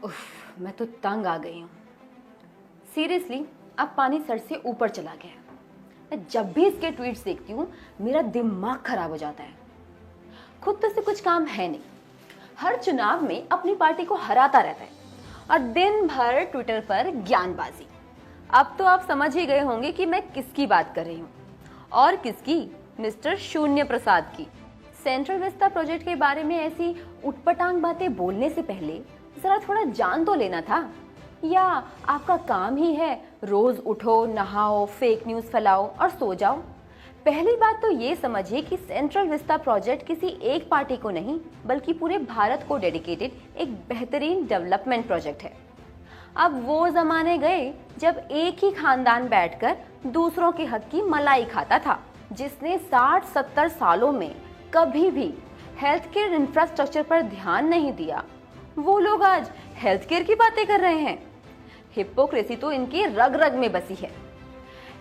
उफ, मैं तो तंग आ गई हूँ। सीरियसली, अब पानी सर से ऊपर चला गया है। मैं जब भी इसके ट्वीट्स देखती हूँ मेरा दिमाग खराब हो जाता है। खुद तो से कुछ काम है नहीं, हर चुनाव में अपनी पार्टी को हराता रहता है और दिन भर ट्विटर पर ज्ञानबाजी। अब तो आप समझ ही गए होंगे कि मैं किसकी बात कर रही हूँ, और किसकी, मिस्टर शून्य प्रसाद की। सेंट्रल विस्ता प्रोजेक्ट के बारे में ऐसी उटपटांग बातें बोलने से पहले जरा थोड़ा जान तो लेना था। या आपका काम ही है रोज उठो, नहाओ, फेक न्यूज फैलाओ और सो जाओ। पहली बात तो ये समझिए कि सेंट्रल विस्ता प्रोजेक्ट किसी एक पार्टी को नहीं बल्कि पूरे भारत को डेडिकेटेड एक बेहतरीन डेवलपमेंट प्रोजेक्ट है। अब वो जमाने गए जब एक ही खानदान बैठकर दूसरों के हक की मलाई खाता था, जिसने 60-70 सालों में कभी भी हेल्थ केयर इंफ्रास्ट्रक्चर पर ध्यान नहीं दिया। वो लोग आज हेल्थ केयर की बातें कर रहे हैं। हिपोक्रेसी तो इनके रग रग में बसी है।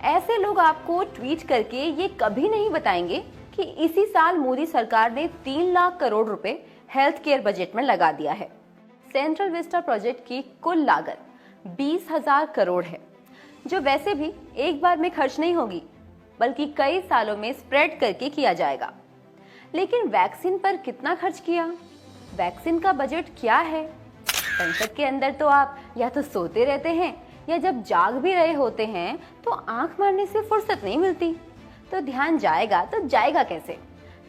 ऐसे लोग आपको ट्वीट करके ये कभी नहीं बताएंगे कि इसी साल मोदी सरकार ने 3 लाख करोड़ रुपए हेल्थ केयर बजट में लगा दिया है। सेंट्रल विस्टा प्रोजेक्ट की कुल लागत 20,000 करोड़ है, जो वैसे भी एक बार में खर्च नहीं होगी बल्कि कई सालों में स्प्रेड करके किया जाएगा। लेकिन वैक्सीन पर कितना खर्च किया? वैक्सीन का बजट क्या है? संसद के अंदर तो आप या तो सोते रहते हैं या जब जाग भी रहे होते हैं तो आंख मारने से फुर्सत नहीं मिलती। तो ध्यान जाएगा तो जाएगा कैसे?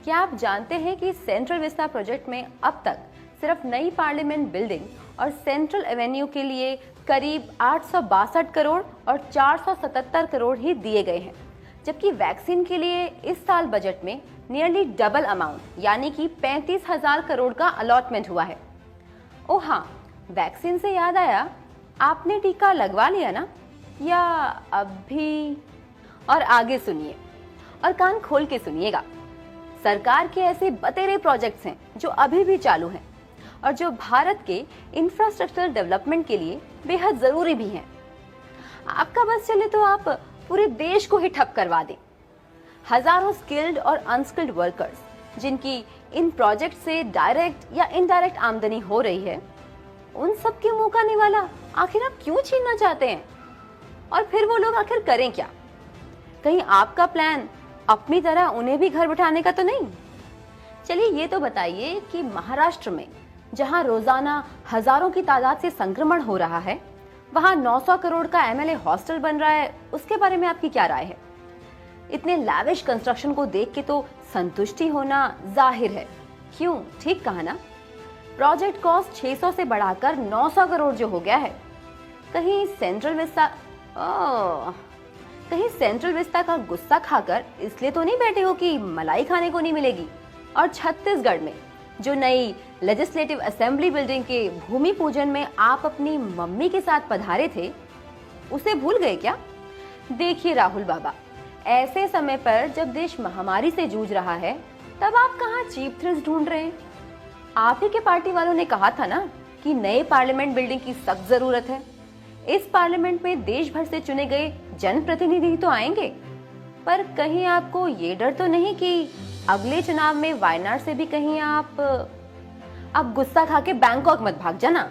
क्या आप जानते हैं कि सेंट्रल विस्ता प्रोजेक्ट में अब तक सिर्फ नई पार्लियामेंट बिल्डिंग और सेंट्रल एवेन्यू के लिए करीब 862 करोड़ और 477 करोड़ ही दिए गए हैं, जबकि वैक्सीन के लिए इस साल बजट में नियरली डबल अमाउंट यानी कि 35,000 करोड़ का अलॉटमेंट हुआ है। ओ हाँ, वैक्सीन से याद आया, आपने टीका लगवा लिया ना? या अभी? और आगे सुनिए और कान खोल के सुनिएगा। सरकार के ऐसे बतेरे प्रोजेक्ट्स हैं जो अभी भी चालू हैं और जो भारत के इंफ्रास्ट्रक्चर डेवलपमेंट के लिए बेहद जरूरी भी हैं। आपका बस चले तो आप पूरे देश को ही ठप करवा दें। हजारों स्किल्ड और अनस्किल्ड वर्कर्स जिनकी इन प्रोजेक्ट से डायरेक्ट या इनडायरेक्ट आमदनी हो रही है, उन सब के मुंह का निवाला आखिर आप क्यों छीनना चाहते हैं? और फिर वो लोग आखिर करें क्या? कहीं आपका प्लान अपनी तरह उन्हें भी घर बिठाने का तो नहीं? चलिए ये तो बताइए कि महाराष्ट्र में जहां रोजाना हजारों की तादाद से संक्रमण हो रहा है, वहां 900 करोड़ का एमएलए हॉस्टल बन रहा है, उसके बारे में आपकी क्या राय है? इतने लैविश कंस्ट्रक्शन को देख के तो संतुष्टि होना जाहिर है। क्यों, ठीक कहा ना? प्रोजेक्ट कॉस्ट 600 से बढ़ाकर 900 करोड़ जो हो गया है। कहीं सेंट्रल विस्ता का गुस्सा खाकर इसलिए तो नहीं बैठे हो कि मलाई खाने को नहीं मिलेगी? और छत्तीसगढ़ में जो नई लेजिस्लेटिव असेंबली बिल्डिंग के भूमि पूजन में आप अपनी मम्मी के साथ पधारे थे, उसे भूल गए क्या? देखिए राहुल बाबा, ऐसे समय पर जब देश महामारी से जूझ रहा है, तब आप कहाँ चीप थ्रिल्स ढूंढ रहे हैं? आप ही के पार्टी वालों ने कहा था ना कि नए पार्लियामेंट बिल्डिंग की सख्त जरूरत है। इस पार्लियामेंट में देश भर से चुने गए जनप्रतिनिधि तो आएंगे, पर कहीं आपको ये डर तो नहीं कि अगले चुनाव में वायनाड से भी कहीं आप गुस्सा खा के बैंकॉक मत भाग जाना?